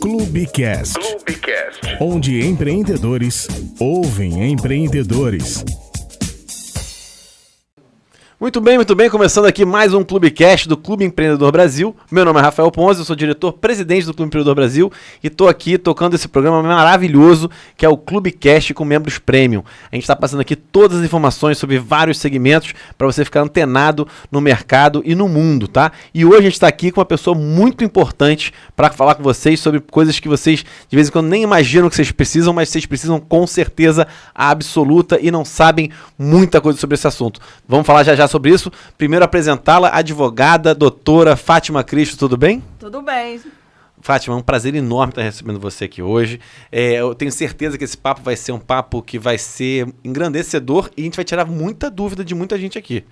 Clubecast, onde empreendedores ouvem empreendedores. Muito bem, começando aqui mais um Clubecast do Clube Empreendedor Brasil. Meu nome é Rafael Ponzi, eu sou diretor-presidente do Clube Empreendedor Brasil e estou aqui tocando esse programa maravilhoso que é o Clubecast com membros premium. A gente está passando aqui todas as informações sobre vários segmentos para você ficar antenado no mercado e no mundo, tá? E hoje a gente está aqui com uma pessoa muito importante para falar com vocês sobre coisas que vocês de vez em quando nem imaginam que vocês precisam, mas vocês precisam com certeza absoluta e não sabem muita coisa sobre esse assunto. Vamos falar já sobre isso. Primeiro apresentá-la, advogada, doutora Fátima Cristo, tudo bem? Tudo bem. Fátima, é um prazer enorme estar recebendo você aqui hoje. Eu tenho certeza que esse papo vai ser um papo que vai ser engrandecedor e a gente vai tirar muita dúvida de muita gente aqui.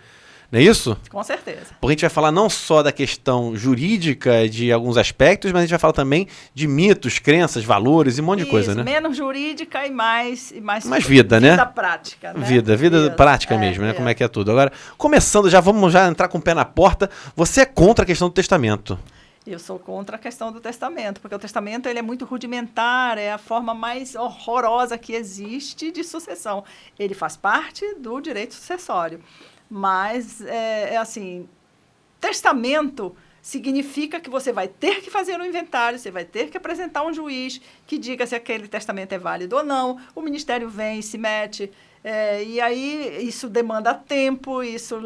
Não é isso? Com certeza. Porque a gente vai falar não só da questão jurídica de alguns aspectos, mas a gente vai falar também de mitos, crenças, valores e um monte de coisa, né? Menos jurídica e mais vida, né? Vida prática, né? Vida prática mesmo, né? Como é que é tudo. Agora, começando, vamos entrar com o pé na porta. Você é contra a questão do testamento? Eu sou contra a questão do testamento, porque o testamento ele é muito rudimentar, é a forma mais horrorosa que existe de sucessão. Ele faz parte do direito sucessório. Mas, assim, testamento significa que você vai ter que fazer um inventário, você vai ter que apresentar um juiz que diga se aquele testamento é válido ou não, o ministério vem e se mete, e aí isso demanda tempo, isso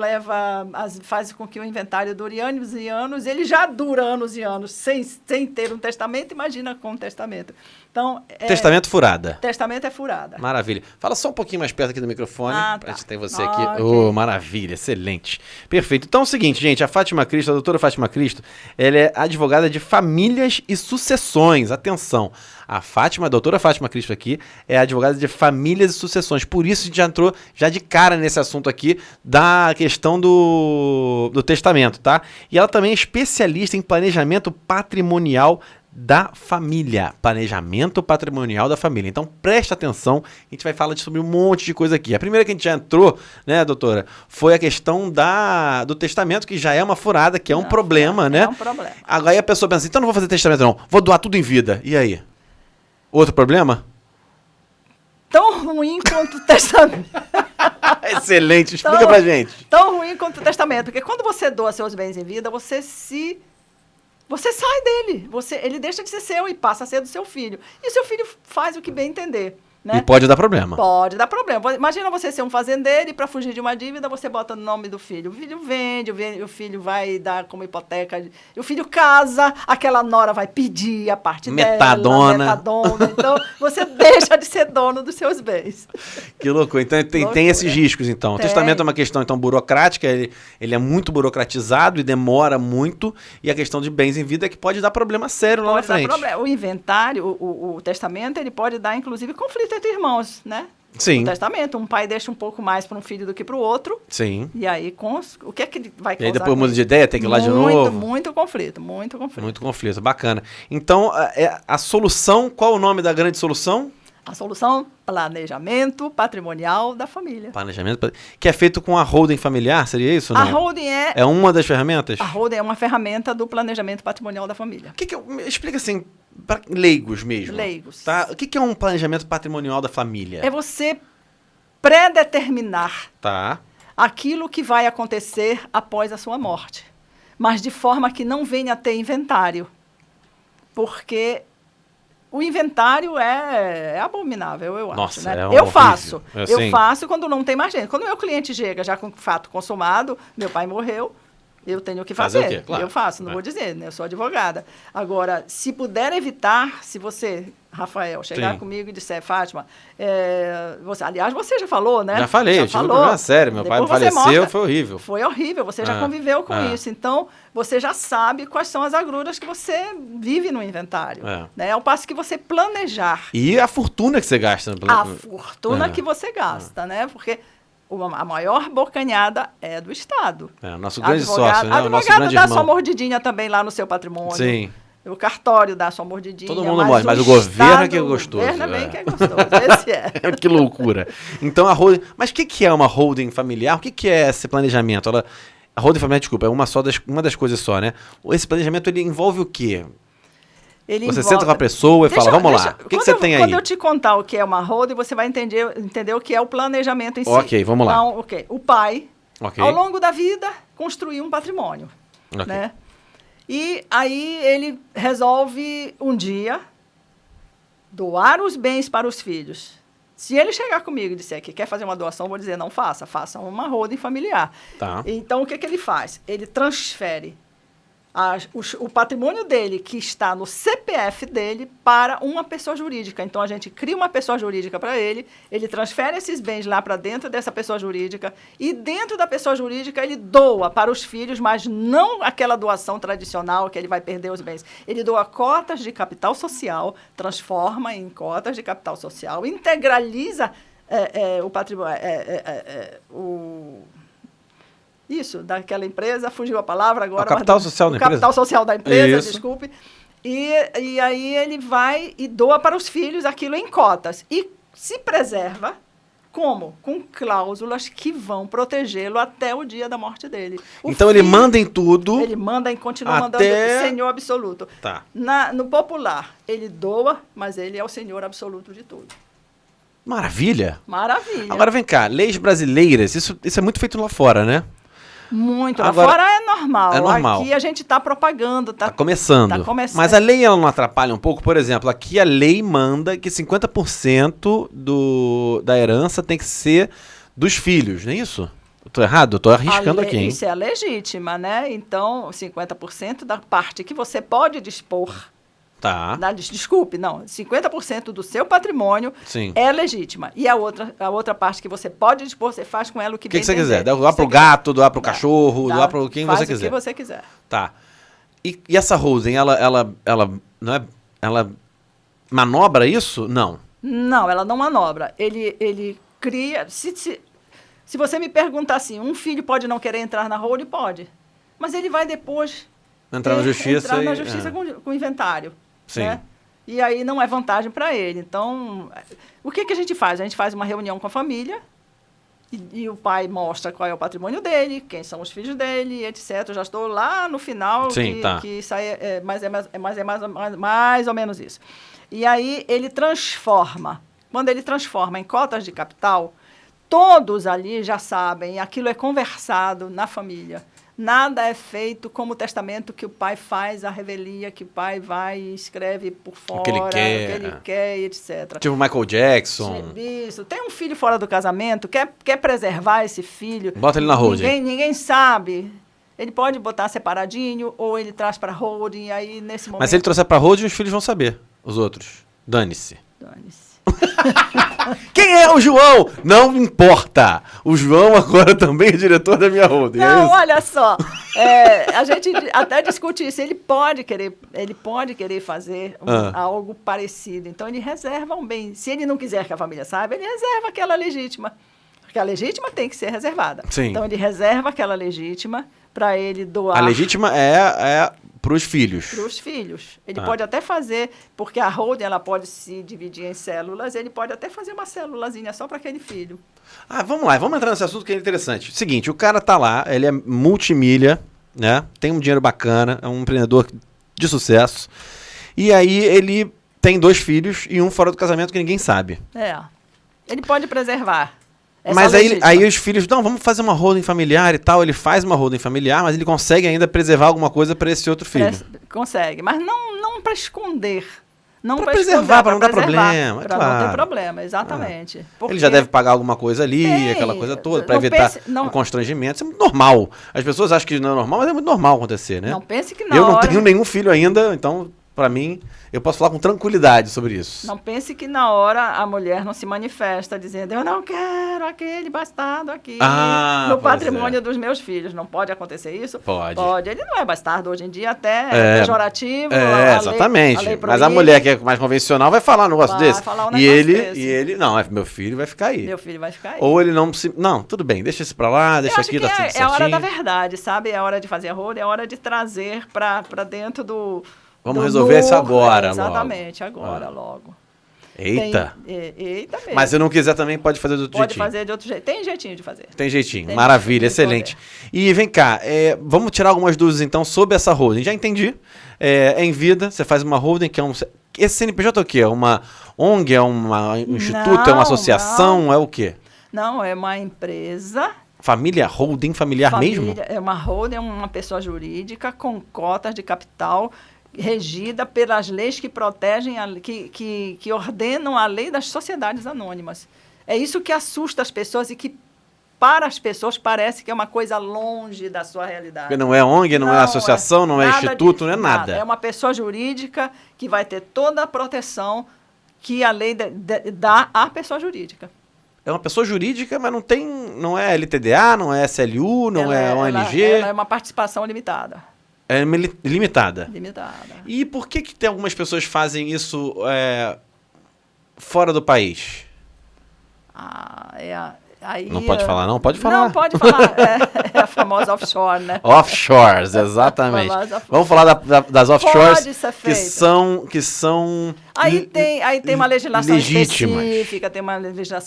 faz com que o inventário dure anos e anos, ele já dura anos e anos sem ter um testamento, imagina com um testamento. Então, testamento furada. Testamento é furada. Maravilha. Fala só um pouquinho mais perto aqui do microfone, pra gente ter você aqui. Okay. Oh, maravilha, excelente. Perfeito. Então é o seguinte, gente, a Fátima Cristo, a doutora Fátima Cristo, ela é advogada de famílias e sucessões. Atenção, a doutora Fátima Cristo aqui é advogada de famílias e sucessões. Por isso a gente já entrou de cara nesse assunto aqui da questão do testamento, tá? E ela também é especialista em planejamento patrimonial da família, planejamento patrimonial da família. Então, presta atenção, a gente vai falar sobre um monte de coisa aqui. A primeira que a gente já entrou, né, doutora, foi a questão do testamento, que já é uma furada, que é um problema, né? É um problema. Agora aí a pessoa pensa assim, então não vou fazer testamento não, vou doar tudo em vida. E aí? Outro problema? Tão ruim quanto o testamento. Excelente, explica pra gente. Tão ruim quanto o testamento, porque quando você doa seus bens em vida, você sai dele, ele deixa de ser seu e passa a ser do seu filho. E o seu filho faz o que bem entender. Né? E pode dar problema. Pode dar problema. Imagina você ser um fazendeiro e para fugir de uma dívida você bota no nome do filho. O filho vende, o filho vai dar como hipoteca. O filho casa, aquela nora vai pedir a parte metadona. Metadona. Então, você deixa de ser dono dos seus bens. Que loucura. Então, tem esses riscos, então. O testamento é uma questão, então, burocrática. Ele é muito burocratizado e demora muito. E a questão de bens em vida é que pode dar problema sério lá na frente. O inventário, o testamento, ele pode dar, inclusive, conflito entre irmãos, né? Sim. O testamento, um pai deixa um pouco mais para um filho do que para o outro. Sim. E aí, o que é que ele vai causar? E aí depois muda de ideia, tem que ir lá de novo. Muito conflito. Muito conflito, bacana. Então, a solução, qual o nome da grande solução? A solução, planejamento patrimonial da família. Planejamento, que é feito com a holding familiar, seria isso? Não? A holding é uma das ferramentas? A holding é uma ferramenta do planejamento patrimonial da família. Explica assim, para leigos mesmo. Leigos. Tá? O que é um planejamento patrimonial da família? É você predeterminar aquilo que vai acontecer após a sua morte, mas de forma que não venha a ter inventário. Porque o inventário é abominável, eu acho. Nossa, né? Eu faço quando não tem mais gente. Quando o meu cliente chega já com o fato consumado, meu pai morreu, eu tenho que fazer. Fazer o quê? Claro. Eu faço, não vou dizer, né? Eu sou advogada. Agora, se puder evitar, se você, Rafael, chegar comigo e disser, Fátima, aliás, você já falou, né? Já falei, eu tive um problema sério, meu pai faleceu, foi horrível. Foi horrível, você já conviveu com isso. Então, você já sabe quais são as agruras que você vive no inventário. Né? Ao passo que você planejar. E a fortuna que você gasta. A fortuna que você gasta, né? Porque a maior bocanhada é do Estado. O nosso grande sócio, né? O nosso grande dá sua mordidinha também lá no seu patrimônio. Sim. O cartório dá sua mordidinha. Todo mundo morde, mas o governo é que é gostoso. O governo é bem que é gostoso, esse é. Que loucura. Então a holding... Mas o que é uma holding familiar? O que é esse planejamento? A holding familiar, desculpa, é uma das coisas só, né? Esse planejamento, ele envolve o quê? Você senta com a pessoa e fala, vamos lá, o que você tem aí? Quando eu te contar o que é uma holding, você vai entender o que é o planejamento em si. Ok, vamos lá. Então, o pai, ao longo da vida, construiu um patrimônio. Né? E aí ele resolve um dia doar os bens para os filhos. Se ele chegar comigo e disser que quer fazer uma doação, eu vou dizer, não faça uma holding familiar. Tá. Então, o que ele faz? Ele transfere o patrimônio dele, que está no CPF dele, para uma pessoa jurídica. Então, a gente cria uma pessoa jurídica para ele transfere esses bens lá para dentro dessa pessoa jurídica, e dentro da pessoa jurídica ele doa para os filhos, mas não aquela doação tradicional que ele vai perder os bens. Ele doa cotas de capital social, transforma em cotas de capital social, integraliza o patrimônio, isso, daquela empresa, fugiu a palavra agora. O capital social da empresa? Capital social da empresa, Isso. desculpe. E aí ele vai e doa para os filhos aquilo em cotas. E se preserva como? Com cláusulas que vão protegê-lo até o dia da morte dele. Então ele manda em tudo. Ele manda e continua mandando o senhor absoluto. Tá. No popular, ele doa, mas ele é o senhor absoluto de tudo. Maravilha. Maravilha. Agora vem cá, leis brasileiras, isso é muito feito lá fora, né? Muito. Lá Agora, fora é normal. É normal. Aqui a gente está propagando. Tá começando. Tá começando. Mas a lei ela não atrapalha um pouco? Por exemplo, aqui a lei manda que 50% da herança tem que ser dos filhos, não é isso? Eu tô errado? Eu tô arriscando aqui, hein? Isso é a legítima, né? Então, 50% da parte que você pode dispor. Tá. Desculpe, não. 50% do seu patrimônio é legítima. E a outra parte que você pode dispor, você faz com ela o que bem você entender. quiser. Doar pro gato, doar pro cachorro, doar pro quem você quiser. Faz o que você quiser. Tá. E essa holding, ela manobra isso? Não. Não, ela não manobra. Ele cria... Se você me perguntar assim, um filho pode não querer entrar na holding? Pode. Mas ele vai depois... Entrar na justiça com o inventário. Sim. Né? E aí não é vantagem para ele. Então, o que a gente faz? A gente faz uma reunião com a família e o pai mostra qual é o patrimônio dele, quem são os filhos dele, etc. Eu já estou lá no final, que isso aí mais ou menos isso. E aí ele transforma. Quando ele transforma em cotas de capital, todos ali já sabem, aquilo é conversado na família. Nada é feito como o testamento que o pai faz, a revelia, que o pai vai e escreve por fora, o que ele quer, etc. Tipo Michael Jackson. Isso. Tem um filho fora do casamento, quer preservar esse filho. Bota ele na holding. Ninguém sabe. Ele pode botar separadinho ou ele traz para holding, aí nesse momento... Mas se ele trouxer para holding, os filhos vão saber, os outros. Dane-se. Quem é o João? Não importa. O João agora também é diretor da minha holding. Não, olha só. A gente até discute isso. Ele pode querer fazer algo parecido. Então, ele reserva um bem. Se ele não quiser que a família saiba, ele reserva aquela legítima. Porque a legítima tem que ser reservada. Sim. Então, ele reserva aquela legítima para ele doar. A legítima é para os filhos. Para os filhos. Ele pode até fazer, porque a holding ela pode se dividir em células, ele pode até fazer uma célulazinha só para aquele filho. Vamos lá, vamos entrar nesse assunto que é interessante. Seguinte, o cara tá lá, ele é multimilha, né? Tem um dinheiro bacana, é um empreendedor de sucesso. E aí ele tem 2 filhos e um fora do casamento que ninguém sabe. Ele pode preservar. Mas aí os filhos, não, vamos fazer uma holding familiar e tal. Ele faz uma holding familiar, mas ele consegue ainda preservar alguma coisa para esse outro filho. Consegue, mas não para esconder. Não para preservar, para não dar problema. Para não ter problema, exatamente. Ele já deve pagar alguma coisa ali, aquela coisa toda, para evitar o constrangimento. Isso é muito normal. As pessoas acham que não é normal, mas é muito normal acontecer, né? Não pense que não tenho nenhum filho ainda, então... Para mim, eu posso falar com tranquilidade sobre isso. Não pense que na hora a mulher não se manifesta dizendo eu não quero aquele bastardo aqui no patrimônio dos meus filhos. Não pode acontecer isso? Pode. Ele não é bastardo hoje em dia, até é pejorativo. Exatamente. A lei mas a mulher que é mais convencional vai falar um negócio desse. E ele, não, meu filho vai ficar aí. Meu filho vai ficar aí. Ou ele não se... Não, tudo bem, deixa isso pra lá, deixa aqui, tá tudo certinho. É a hora da verdade, sabe? É a hora de fazer a holding, é a hora de trazer pra dentro do... Vamos resolver isso agora, exatamente, logo. Agora, logo. Eita. Eita mesmo. Mas se não quiser também, pode fazer de outro jeitinho. Pode fazer de outro jeito. Tem jeitinho de fazer. Tem jeitinho. Maravilha, excelente. E vem cá, vamos tirar algumas dúvidas então sobre essa holding. Já entendi. em vida, você faz uma holding que é um... Esse CNPJ é o quê? É uma ONG, é um instituto, é uma associação, é o quê? Não, é uma empresa... Família, holding familiar mesmo? É uma holding, é uma pessoa jurídica com cotas de capital regida pelas leis que protegem, que ordenam a lei das sociedades anônimas. É isso que assusta as pessoas e que, para as pessoas, parece que é uma coisa longe da sua realidade. Porque não é ONG, não é associação, não é instituto, disso, não é nada. É uma pessoa jurídica que vai ter toda a proteção que a lei dá à pessoa jurídica. É uma pessoa jurídica, mas não é LTDA, não é SLU, não é ONG. Ela é uma participação limitada. É limitada. Limitada. E por que tem algumas pessoas que fazem isso fora do país? Aí, não pode falar, não? Pode falar. Não, pode falar. É a famosa offshore, né? Offshores, exatamente. Vamos falar das offshores que são Aí tem uma legislação legítimas.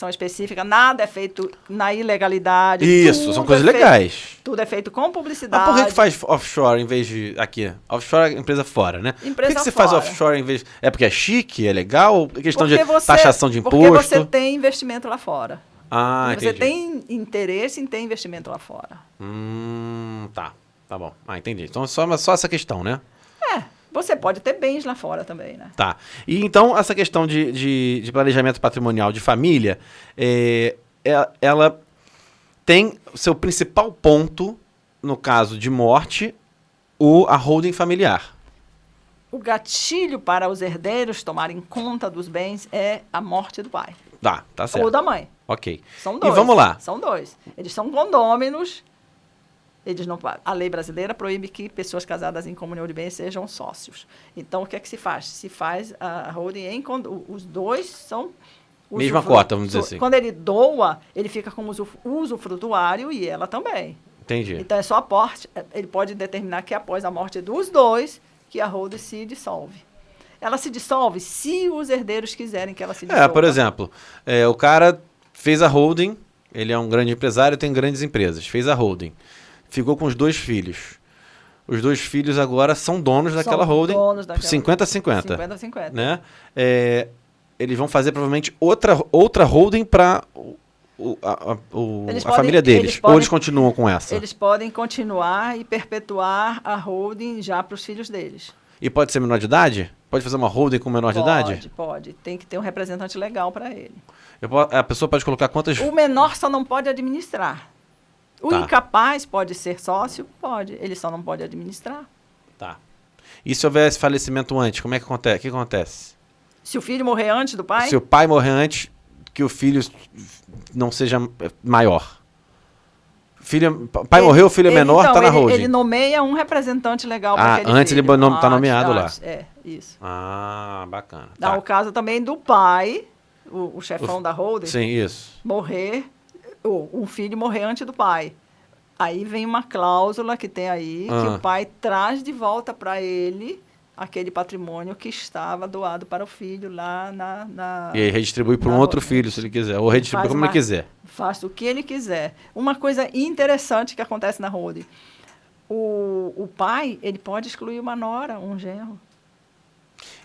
específica, nada é feito na ilegalidade. Isso, são coisas legais. Tudo é feito com publicidade. Mas por que faz offshore em vez de aqui? Offshore é empresa fora, né? Empresa por que você faz offshore em vez... É porque é chique, é legal? Questão de taxação de imposto? Porque você tem investimento lá fora. Entendi. Você tem interesse em ter investimento lá fora. Tá bom. Entendi. Então só essa questão, né? Você pode ter bens lá fora também, né? Tá. E então essa questão de planejamento patrimonial de família, ela tem seu principal ponto, no caso de morte, a holding familiar. O gatilho para os herdeiros tomarem conta dos bens é a morte do pai. Tá certo. Ou da mãe. Ok. São dois. E vamos lá. São dois. Eles são condôminos. A lei brasileira proíbe que pessoas casadas em comunhão de bens sejam sócios. Então, o que é que se faz? Se faz a holding os dois são... Mesma cota, vamos dizer assim. Quando ele doa, ele fica como usufrutuário e ela também. Entendi. Então, é só aporte. Ele pode determinar que após a morte dos dois, que a holding se dissolve. Ela se dissolve se os herdeiros quiserem que ela se dissolva. Por exemplo, o cara fez a holding, ele é um grande empresário, tem grandes empresas, fez a holding, ficou com os 2 filhos. Os 2 filhos agora são donos daquela holding, 50-50. 50-50. Né? Eles vão fazer provavelmente outra holding para a família deles. Ou eles continuam com essa? Eles podem continuar e perpetuar a holding já para os filhos deles. E pode ser menor de idade? Pode fazer uma holding com menor de idade? Pode. Tem que ter um representante legal para ele. A pessoa pode colocar quantas... O menor só não pode administrar. O incapaz pode ser sócio? Pode. Ele só não pode administrar. Tá. E se houver esse falecimento antes, como é que acontece? O que acontece? Se o filho morrer antes do pai? Se o pai morrer antes, que o filho não seja maior. Pai morreu, o filho é menor, está na holding. Ele nomeia um representante legal para aquele antes filho. Ele está nomeado lá. Isso. Bacana. Dá o caso também do pai, o chefão da holding. Sim, isso. Morrer, um filho morrer antes do pai. Aí vem uma cláusula que tem aí, que o pai traz de volta para ele aquele patrimônio que estava doado para o filho lá na e aí redistribui para um outro filho, se ele quiser. Ou redistribui como ele quiser. Faz o que ele quiser. Uma coisa interessante que acontece na holding. O pai, ele pode excluir uma nora, um genro.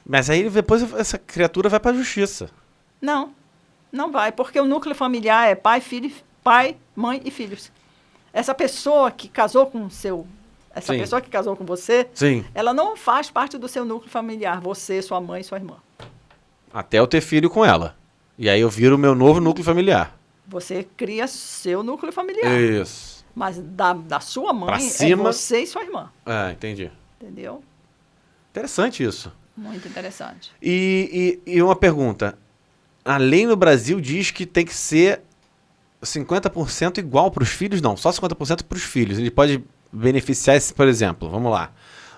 Mas aí depois essa criatura vai para a justiça. Não vai, porque o núcleo familiar é pai, mãe e filhos. Essa pessoa que casou com pessoa que casou com você, ela não faz parte do seu núcleo familiar. Você, sua mãe e sua irmã. Até eu ter filho com ela. E aí eu viro o meu novo núcleo familiar. Você cria seu núcleo familiar. Isso. Mas da sua mãe pra cima, é você e sua irmã. Entendi. Entendeu? Interessante isso. Muito interessante. E uma pergunta. A lei no Brasil diz que tem que ser 50% igual para os filhos? Não, só 50% para os filhos. Ele pode beneficiar esse, por exemplo, vamos lá.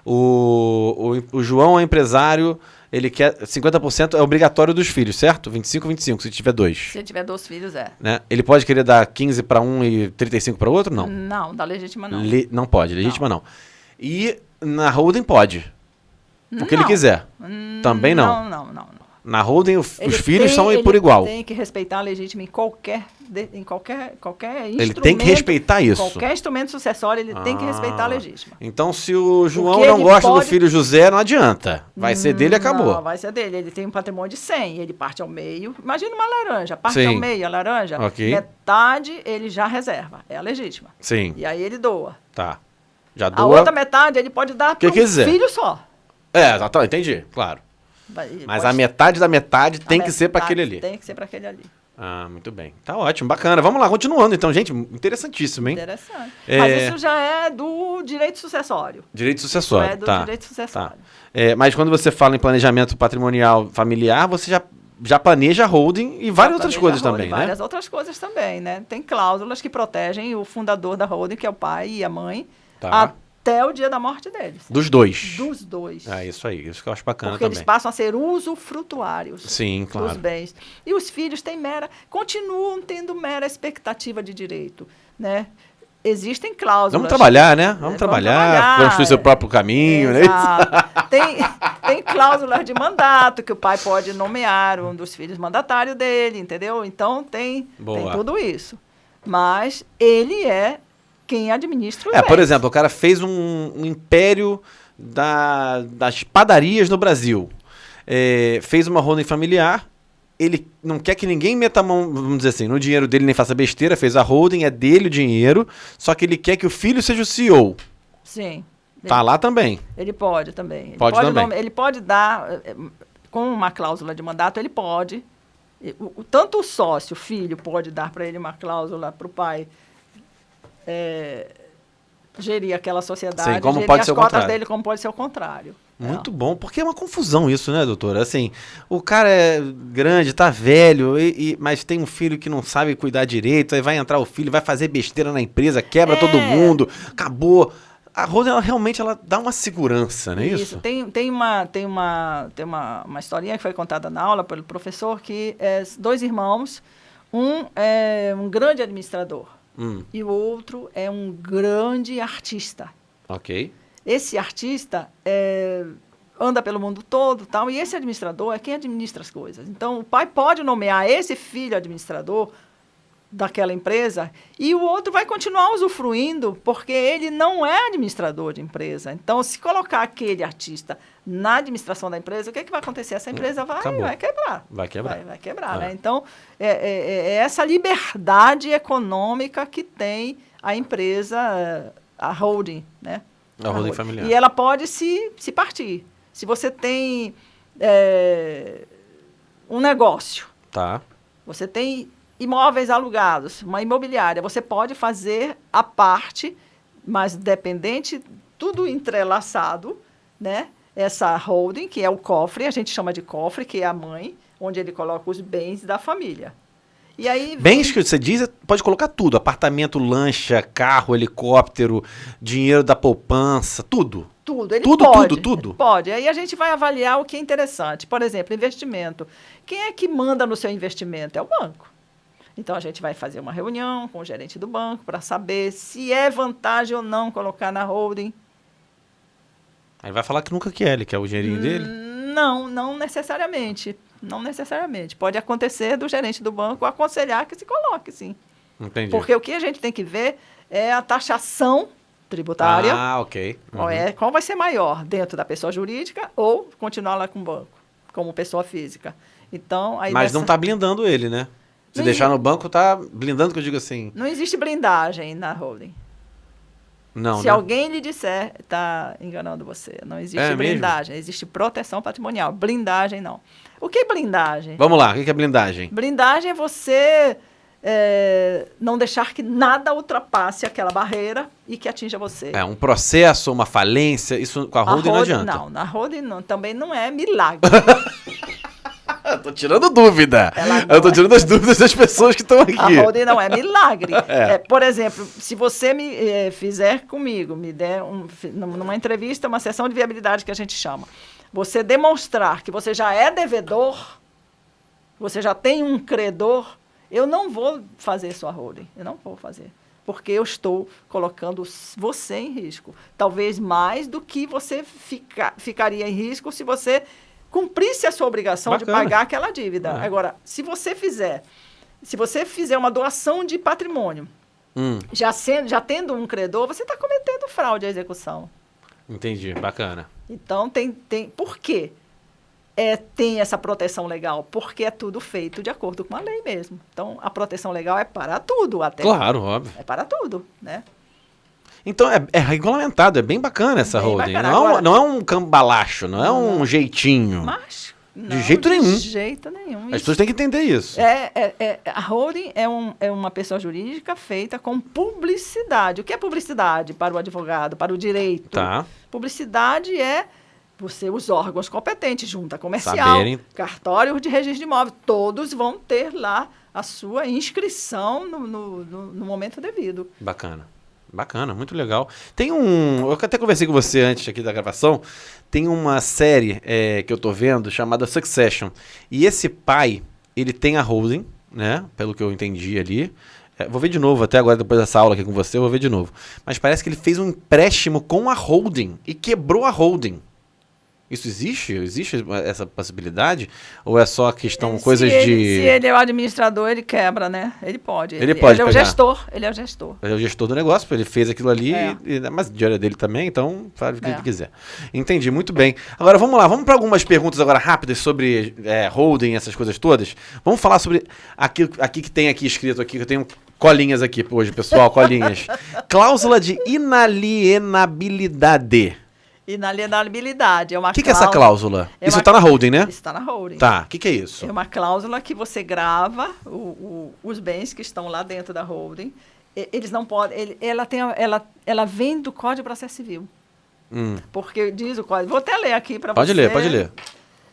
O João é empresário, ele quer 50% é obrigatório dos filhos, certo? 25, se tiver 2. Se tiver 2 filhos, né? Ele pode querer dar 15 para um e 35 para o outro? Não. Não, da legítima não. Não pode, legítima não. E na holding pode. Porque ele quiser. Também não. Não. Na holding, os filhos são por igual. Ele tem que respeitar a legítima em qualquer instrumento. Ele tem que respeitar isso. Qualquer instrumento sucessório, ele tem que respeitar a legítima. Então, se o João não gosta do filho José, não adianta. Vai ser dele e acabou. Não, vai ser dele. Ele tem um patrimônio de 100, ele parte ao meio. Imagina uma laranja, parte ao meio a laranja, metade ele já reserva. É a legítima. Sim. E aí ele doa. Tá. Já doa. A outra metade ele pode dar para um filho só. Exatamente, entendi, claro. Mas a metade da metade tem que ser para aquele ali. Tem que ser para aquele ali. Ah, muito bem. Tá ótimo, bacana. Vamos lá, continuando então, gente. Interessantíssimo, hein? Interessante. Mas isso já é do direito sucessório. Direito sucessório, é do direito sucessório. Tá. Mas quando você fala em planejamento patrimonial familiar, você já planeja holding e várias outras coisas também, né? Várias outras coisas também, né? Tem cláusulas que protegem o fundador da holding, que é o pai e a mãe, até o dia da morte deles. Dos dois. Dos dois. É isso aí, isso que eu acho bacana Porque também. eles passam a ser usufrutuários. Sim, claro. Dos bens. E os filhos continuam tendo mera expectativa de direito, né? Existem cláusulas. Vamos trabalhar, né? Vamos trabalhar, construir seu próprio caminho, né? Tem cláusulas de mandato que o pai pode nomear um dos filhos mandatário dele, entendeu? Então tem tudo isso. Mas ele é quem administra os bens. Por exemplo, o cara fez um império das padarias no Brasil. Fez uma holding familiar. Ele não quer que ninguém meta a mão, vamos dizer assim, no dinheiro dele, nem faça besteira, fez a holding, é dele o dinheiro, só que ele quer que o filho seja o CEO. Sim. Tá lá também. Ele pode também. Ele pode dar, com uma cláusula de mandato, ele pode. Tanto o sócio, o filho, pode dar para ele uma cláusula para o pai gerir aquela sociedade, sim, como gerir pode as ser cotas dele, como pode ser o contrário. Muito bom, porque é uma confusão isso, né, doutora? Assim, o cara é grande, tá velho, mas tem um filho que não sabe cuidar direito, aí vai entrar o filho, vai fazer besteira na empresa, quebra todo mundo, acabou. A holding, ela dá uma segurança, não é isso? Tem uma historinha que foi contada na aula pelo professor, que dois irmãos, um é um grande administrador e o outro é um grande artista. Ok. Esse artista anda pelo mundo todo, tal, e esse administrador é quem administra as coisas. Então, o pai pode nomear esse filho administrador daquela empresa e o outro vai continuar usufruindo, porque ele não é administrador de empresa. Então, se colocar aquele artista na administração da empresa, o que vai acontecer? Essa empresa vai quebrar. Vai quebrar. Vai quebrar, né? Então, é essa liberdade econômica que tem a empresa, a holding, né? A holding familiar. E ela pode se partir. Se você tem um negócio, você tem imóveis alugados, uma imobiliária, você pode fazer a parte, mas dependente, tudo entrelaçado, né? Essa holding, que é o cofre, a gente chama de cofre, que é a mãe, onde ele coloca os bens da família. E aí bens que você diz, pode colocar tudo, apartamento, lancha, carro, helicóptero, dinheiro da poupança, tudo. Tudo, ele tudo. Pode. Aí a gente vai avaliar o que é interessante. Por exemplo, investimento. Quem é que manda no seu investimento? É o banco. Então, a gente vai fazer uma reunião com o gerente do banco para saber se é vantagem ou não colocar na holding. Aí vai falar que nunca quer, ele quer o dinheirinho dele? Não necessariamente. Não necessariamente. Pode acontecer do gerente do banco aconselhar que se coloque, sim. Entendi. Porque o que a gente tem que ver é a taxação tributária. Ok. Qual vai ser maior, dentro da pessoa jurídica ou continuar lá com o banco, como pessoa física. Então, aí mas não está blindando ele, né? Se deixar no banco, está blindando, que eu digo assim. Não existe blindagem na holding. Não, Se alguém lhe disser, está enganando você. Não existe blindagem, mesmo? Existe proteção patrimonial. Blindagem, não. O que é blindagem? Vamos lá, o que é blindagem? Blindagem é você não deixar que nada ultrapasse aquela barreira e que atinja você. Um processo, uma falência, isso com a holding não adianta. Não, na holding também não é milagre. Eu tô tirando dúvida. Eu tô tirando as dúvidas das pessoas que estão aqui. A holding não é milagre. Por exemplo, se você me fizer comigo, me der numa entrevista, uma sessão de viabilidade que a gente chama, você demonstrar que você já é devedor, você já tem um credor, eu não vou fazer sua holding. Eu não vou fazer. Porque eu estou colocando você em risco. Talvez mais do que você ficaria em risco se você cumprisse a sua obrigação Bacana. de pagar aquela dívida. É. Agora, se você fizer uma doação de patrimônio, já tendo um credor, você está cometendo fraude à execução. Entendi, bacana. Então, por quê? Tem essa proteção legal? Porque é tudo feito de acordo com a lei mesmo. Então, a proteção legal é para tudo, até. Claro, óbvio. É para tudo, né? Então é regulamentado, é bem bacana essa Bem holding. bacana. Não, Agora- não é um cambalacho, não é um jeitinho. Mas, De jeito nenhum. De jeito nenhum. As Isso pessoas têm que entender isso. a holding é uma pessoa jurídica feita com publicidade. O que é publicidade para o advogado, para o direito? Tá. Publicidade é os órgãos competentes, junta comercial, Saberem. cartório de registro de imóvel, todos vão ter lá a sua inscrição no momento devido. Bacana. Bacana, muito legal. Tem eu até conversei com você antes aqui da gravação, tem uma série que eu tô vendo chamada Succession. E esse pai, ele tem a holding, né? Pelo que eu entendi ali. Vou ver de novo, até agora, depois dessa aula aqui com você, eu vou ver de novo. Mas parece que ele fez um empréstimo com a holding e quebrou a holding. Isso existe? Existe essa possibilidade? Ou é só questão, coisas Se de... ele é o administrador, ele quebra, né? Ele pode. Ele pode é o pegar. gestor. Ele é o gestor. Ele é o gestor do negócio, ele fez aquilo ali, É. mas o dinheiro é dele também, então faz o que É. ele quiser. Entendi, muito bem. Agora vamos lá, vamos para algumas perguntas agora rápidas sobre holding, essas coisas todas. Vamos falar sobre aquilo aqui que tem aqui escrito aqui, que eu tenho colinhas aqui hoje, pessoal, colinhas. Cláusula de inalienabilidade. Inalienabilidade é uma O que é essa cláusula? Isso está na holding, né? Está na holding. Tá, o que é isso? É uma cláusula que você grava os bens que estão lá dentro da holding. Eles não podem. Ela vem do Código de Processo Civil. Porque diz o código. Vou até ler aqui para você. Pode ler, pode ler.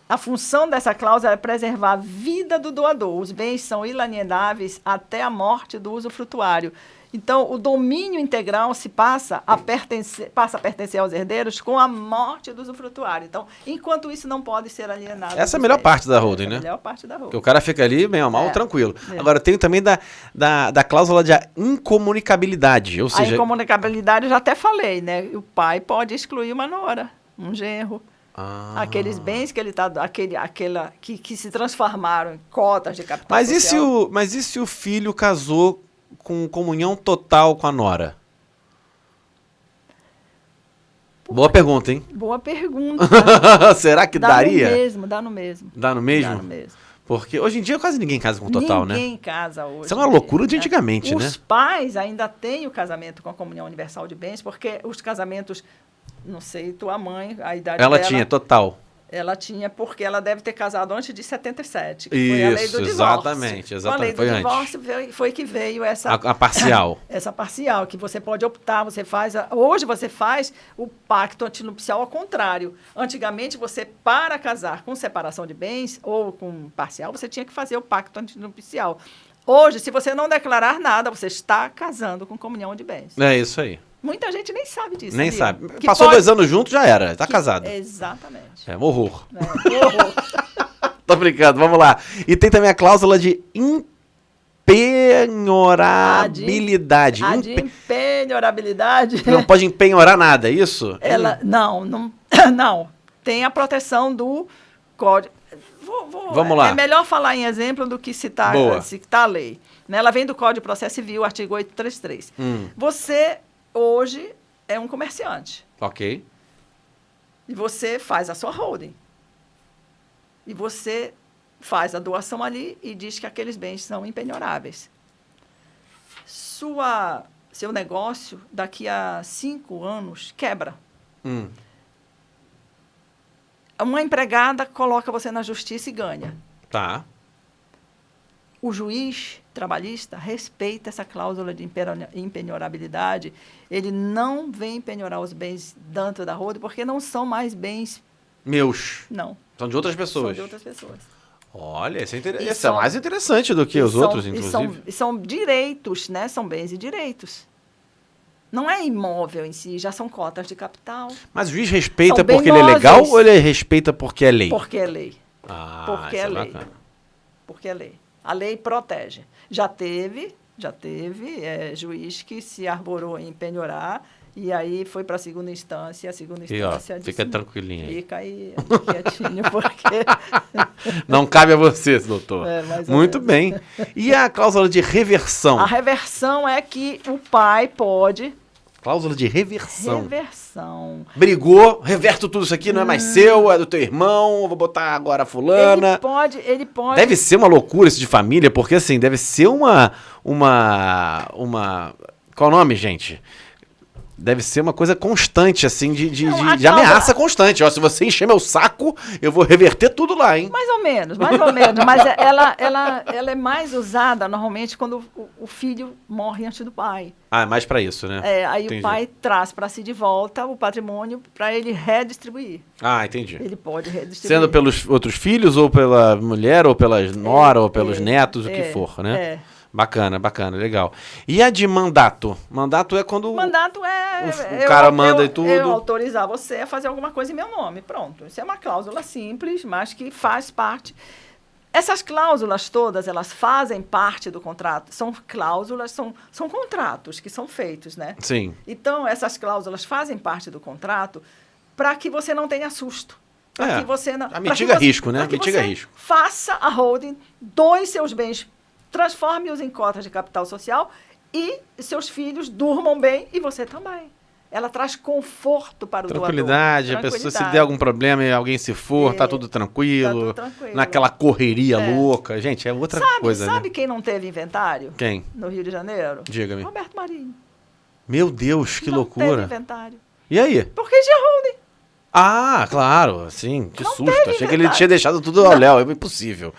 A função dessa cláusula é preservar a vida do doador. Os bens são inalienáveis até a morte do usufrutuário. Então, o domínio integral passa a pertencer aos herdeiros com a morte do usufrutuário. Então, enquanto isso não pode ser alienado. Essa é a melhor parte da holding, né? É a melhor parte da holding. Porque o cara fica ali, bem ou mal, tranquilo. É. Agora, tem também da cláusula de incomunicabilidade, ou A seja... incomunicabilidade eu já até falei, né? O pai pode excluir uma nora, um genro. Ah. Aqueles bens que ele está... que se transformaram em cotas de capital Mas social. e se o filho casou com comunhão total com a nora? Boa pergunta, hein? Boa pergunta. Será que Dá daria? no mesmo, dá no mesmo. Dá no mesmo? Dá no mesmo. Porque hoje em dia quase ninguém casa com total, né? Ninguém casa hoje. Isso é uma loucura de antigamente, né? Os pais ainda têm o casamento com a comunhão universal de bens, porque os casamentos, não sei, tua mãe, a idade Ela dela... tinha total. Ela tinha, porque ela deve ter casado antes de 77, que foi a lei do Isso, divórcio. exatamente. Com a lei do Foi antes. divórcio foi que veio essa... A parcial. Essa parcial, que você pode optar, você faz... Hoje você faz o pacto antinupcial ao contrário. Antigamente, você, para casar com separação de bens ou com parcial, você tinha que fazer o pacto antinupcial. Hoje, se você não declarar nada, você está casando com comunhão de bens. É isso aí. Muita gente nem sabe disso. Nem sabia? sabe. Que Passou pode- 2 anos junto, já era. Tá casado. Exatamente. É um horror. É, horror. Tô brincando, vamos lá. E tem também a cláusula de empenhorabilidade. A de empenhorabilidade... Não pode empenhorar nada, é isso? Ela, não, tem a proteção do código. Vamos lá. É melhor falar em exemplo do que citar Boa. a lei. Né? Ela vem do Código de Processo Civil, artigo 833. Você, hoje, é um comerciante. Ok. E você faz a sua holding. E você faz a doação ali e diz que aqueles bens são impenhoráveis. Seu negócio, daqui a 5 anos, quebra. Uma empregada coloca você na justiça e ganha. Tá. O juiz trabalhista respeita essa cláusula de impenhorabilidade. Ele não vem penhorar os bens dentro da holding, porque não são mais bens... Meus. Não. São de outras São pessoas. de outras pessoas. Olha, esse E é são- mais interessante do que os outros, inclusive. São direitos, né? São bens e direitos. Não é imóvel em si, já são cotas de capital. Mas o juiz respeita São bem porque ele é legal móveis. ou ele respeita porque é lei? Porque é lei. Ah, Porque isso é lei. bacana. Porque é lei. A lei protege. Já teve juiz que se arborou em penhorar E aí foi para a segunda instância. A segunda instância disse, fica tranquilinha aí. Fica aí quietinho, porque... Não cabe a você, doutor. Muito bem. E a cláusula de reversão? A reversão é que o pai pode... Cláusula de reversão. Reversão. Brigou, reverto tudo isso aqui, não é mais seu, é do teu irmão, vou botar agora a fulana. Ele pode... Deve ser uma loucura isso de família, porque assim, deve ser uma... Qual o nome, gente? Deve ser uma coisa constante, assim, de ameaça constante. Ó, se você encher meu saco, eu vou reverter tudo lá, hein? Mais ou menos. Mas ela é mais usada, normalmente, quando o filho morre antes do pai. Ah, é mais pra isso, né? Aí Entendi. o pai traz para si de volta o patrimônio para ele redistribuir. Ah, entendi. Ele pode redistribuir. Sendo pelos outros filhos, ou pela mulher, ou pelas nora, ou pelos netos, o que for, né? Bacana, legal. E a de mandato? Mandato é quando mandato o cara manda e tudo. Eu autorizar você a fazer alguma coisa em meu nome. Pronto. Isso é uma cláusula simples, mas que faz parte. Essas cláusulas todas, elas fazem parte do contrato. São cláusulas, são contratos que são feitos, né? Sim. Então, essas cláusulas fazem parte do contrato para que você não tenha susto. Para que você não... mitiga risco, né? Mitiga risco. Faça a holding, doe seus bens, transforme-os em cotas de capital social e seus filhos durmam bem e você também. Ela traz conforto para o doador. Tranquilidade, a pessoa, se der algum problema e alguém se for, tá tudo tranquilo. Naquela correria louca. Gente, é outra coisa, Sabe né? quem não teve inventário? Quem? No Rio de Janeiro? Diga-me. Roberto Marinho. Meu Deus, que loucura. Não teve inventário. E aí? Porque tinha holding. Ah, claro, sim, que susto. Achei inventário. que ele tinha deixado tudo ao léu, é impossível.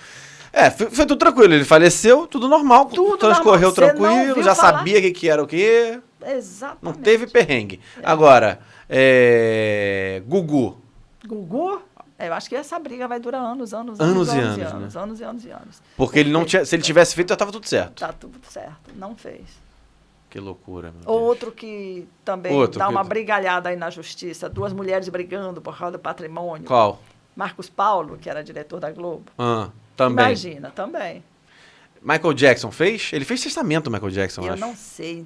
Foi tudo tranquilo, ele faleceu, tudo normal, tudo transcorreu tranquilo, já sabia que era o quê. Exatamente. Não teve perrengue. Agora, Gugu. Gugu? Eu acho que essa briga vai durar anos e anos. Porque ele não tinha, se ele tivesse feito, já estava tudo certo. Tá tudo certo, não fez. Que loucura, meu Deus. Outro que também dá uma brigalhada aí na justiça, 2 mulheres brigando por causa do patrimônio. Qual? Marcos Paulo, que era diretor da Globo. Também. Imagina, também. Michael Jackson fez? Ele fez testamento, Michael Jackson, eu não sei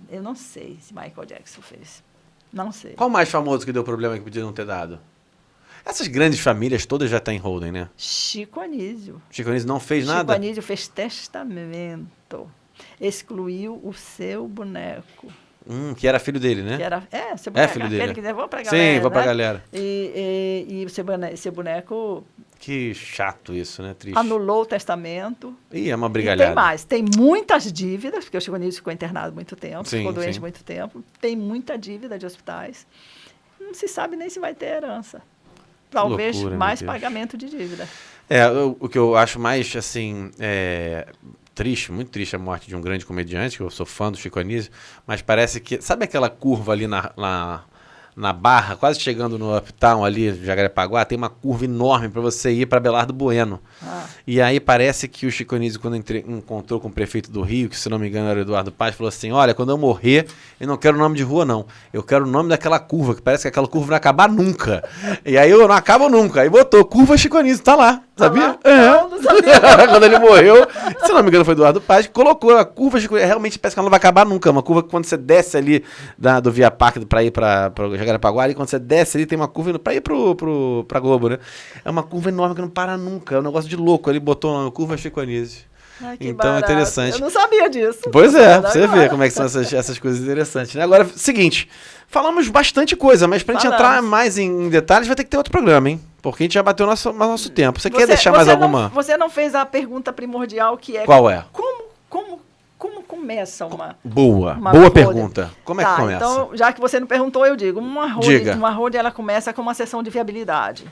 se Michael Jackson fez. Não sei. Qual o mais famoso que deu problema que podia não ter dado? Essas grandes famílias todas já estão em holding, né? Chico Anísio. Chico Anísio não fez nada? Chico Anísio fez testamento. Excluiu o seu boneco. Que era filho dele, né? Seu boneco. Filho dele. Aquele que levou pra galera. Sim, vou pra galera. E o seu boneco... Que chato isso, né? Triste. Anulou o testamento. É uma brigalhada. E tem mais. Tem muitas dívidas, porque o Chico Anísio ficou internado muito tempo, ficou doente muito tempo. Tem muita dívida de hospitais. Não se sabe nem se vai ter herança. Talvez loucura, mais pagamento de dívida. O que eu acho mais, assim, triste, muito triste a morte de um grande comediante, que eu sou fã do Chico Anísio, mas parece que... Sabe aquela curva ali na Barra, quase chegando no Uptown ali, Jacarepaguá, tem uma curva enorme para você ir para Belardo Bueno. E aí parece que o Chico Anísio, quando encontrou com o prefeito do Rio, que se não me engano era o Eduardo Paz, falou assim, olha, quando eu morrer, eu não quero o nome de rua não, eu quero o nome daquela curva, que parece que aquela curva não vai acabar nunca. E aí eu não acabo nunca. Aí botou curva Chico Anísio, tá lá, sabia? Não sabia. Quando ele morreu, se não me engano foi Eduardo Paz, que colocou a curva Chico Anísio, realmente parece que ela não vai acabar nunca, uma curva que quando você desce ali do Via Parque para ir para Jacarepaguá, e quando você desce ali tem uma curva para ir pra Globo, né? É uma curva enorme que não para nunca, é um negócio de louco. Ele botou na curva Chico Anísio. Então é interessante. Eu não sabia disso. Pois é, pra você ver como é que são essas coisas interessantes, né? Agora, seguinte, falamos bastante coisa, mas pra gente entrar mais em detalhes vai ter que ter outro programa, hein? Porque a gente já bateu nosso tempo. Você quer deixar mais alguma? Você não fez a pergunta primordial que é... Qual é? Como começa uma... Boa pergunta. Como é que começa? Então, já que você não perguntou, eu digo. Uma holding, ela começa com uma sessão de viabilidade.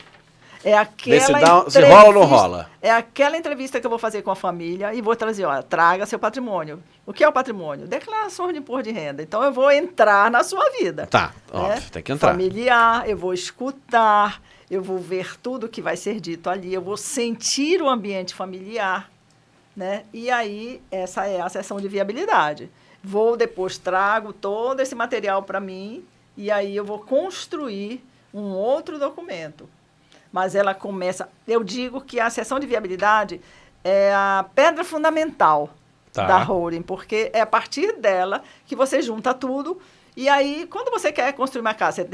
Se rola ou não rola? É aquela entrevista que eu vou fazer com a família e vou trazer, traga seu patrimônio. O que é o patrimônio? Declarações de imposto de renda. Então, eu vou entrar na sua vida. Tá, óbvio, tem que entrar. Familiar, eu vou escutar, eu vou ver tudo que vai ser dito ali, eu vou sentir o ambiente familiar, né? E aí, essa é a sessão de viabilidade. Trago todo esse material para mim e aí eu vou construir um outro documento. Mas ela começa... Eu digo que a sessão de viabilidade é a pedra fundamental da holding, porque é a partir dela que você junta tudo E aí, quando você quer construir uma casa,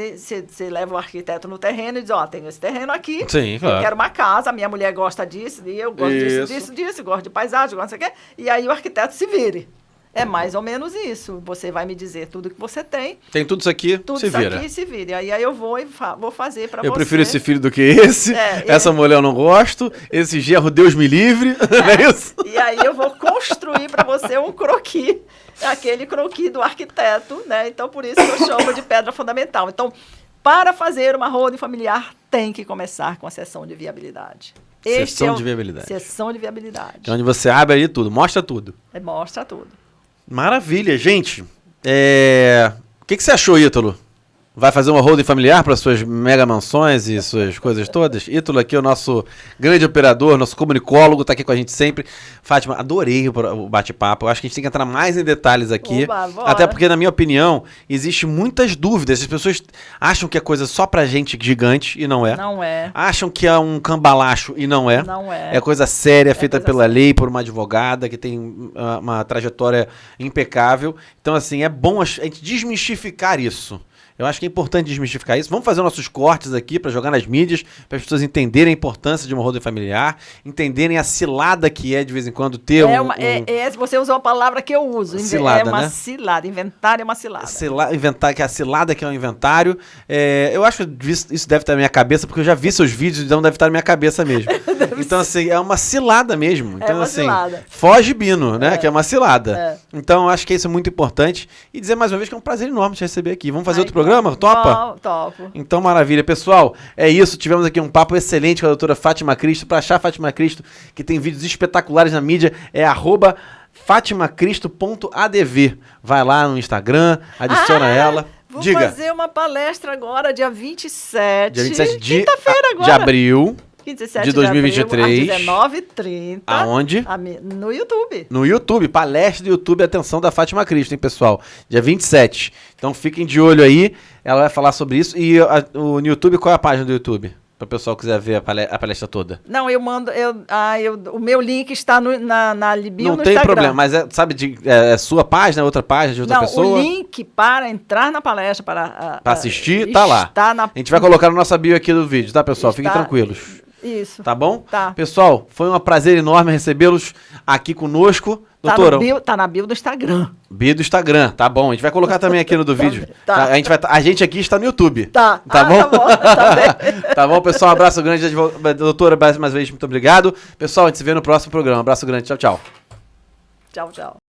você leva o arquiteto no terreno e diz, ó, tenho esse terreno aqui, Sim, claro. Eu quero uma casa, a minha mulher gosta disso, e eu gosto disso, gosto de paisagem, gosto disso, e aí o arquiteto se vire. É mais ou menos isso. Você vai me dizer tudo que você tem. Tem tudo isso aqui, se vira. Tudo isso aqui se vira. E aí eu vou fazer para você. Eu prefiro esse filho do que esse. Essa mulher eu não gosto. Esse gerro, Deus me livre. Não é isso? E aí eu vou construir para você um croquis. Aquele croquis do arquiteto, né? Então, por isso que eu chamo de pedra fundamental. Então, para fazer uma holding familiar, tem que começar com a sessão de viabilidade. Sessão de viabilidade. Sessão de viabilidade. É onde você abre ali tudo, mostra tudo. Mostra tudo. Maravilha, gente. O que você achou, Ítalo? Vai fazer uma holding familiar para suas mega mansões e suas coisas todas? Ítalo aqui, o nosso grande operador, nosso comunicólogo, está aqui com a gente sempre. Fátima, adorei o bate-papo. Acho que a gente tem que entrar mais em detalhes aqui. Oba, até porque, na minha opinião, existe muitas dúvidas. As pessoas acham que é coisa só pra gente gigante e não é. Não é. Acham que é um cambalacho e não é. Não é. É coisa séria, feita coisa pela séria. lei, por uma advogada que tem uma trajetória impecável. Então, assim, é bom a gente desmistificar isso. Eu acho que é importante desmistificar isso. Vamos fazer nossos cortes aqui para jogar nas mídias, para as pessoas entenderem a importância de uma holding familiar, entenderem a cilada que é de vez em quando ter você usou a palavra que eu uso. Cilada, é uma né? cilada. Inventário é uma cilada. Inventar, que é a cilada que é o inventário. Eu acho que isso deve estar na minha cabeça, porque eu já vi seus vídeos, então deve estar na minha cabeça mesmo. Então, assim, é uma cilada mesmo. Então, uma assim, cilada. foge Bino, né? Que é uma cilada. Então, eu acho que isso é muito importante. E dizer mais uma vez que é um prazer enorme te receber aqui. Vamos fazer outro programa? Topa? Topo. Então, maravilha. Pessoal, é isso. Tivemos aqui um papo excelente com a doutora Fátima Cristo. Para achar a Fátima Cristo, que tem vídeos espetaculares na mídia, é @fatimacristo.adv. Vai lá no Instagram, adiciona ela. Vou Diga. fazer uma palestra agora, dia 27. Dia 27 quinta-feira agora. de abril. 27 de 2023. Às 19h30. Aonde? No YouTube. No YouTube, palestra do YouTube, atenção da Fátima Cristo, hein, pessoal? Dia 27. Então fiquem de olho aí, ela vai falar sobre isso. E no YouTube, qual é a página do YouTube? Para o pessoal que quiser ver a palestra toda. Não, eu mando. O meu link está na Libio Não no tem Instagram. problema, mas sabe, é sua página, outra página de outra pessoa? O link para entrar na palestra, para assistir, tá lá. A gente vai colocar no nossa bio aqui do vídeo, tá, pessoal? Fiquem tranquilos. Isso. Tá bom? Tá. Pessoal, foi um prazer enorme recebê-los aqui conosco. Doutora, tá na bio do Instagram. Bio do Instagram, tá bom. A gente vai colocar também aqui no do vídeo. Tá. A gente aqui está no YouTube. Tá. Tá bom? Tá bom. Tá bem. Tá bom, pessoal? Um abraço grande. Doutora, mais uma vez, muito obrigado. Pessoal, a gente se vê no próximo programa. Um abraço grande. Tchau, tchau. Tchau, tchau.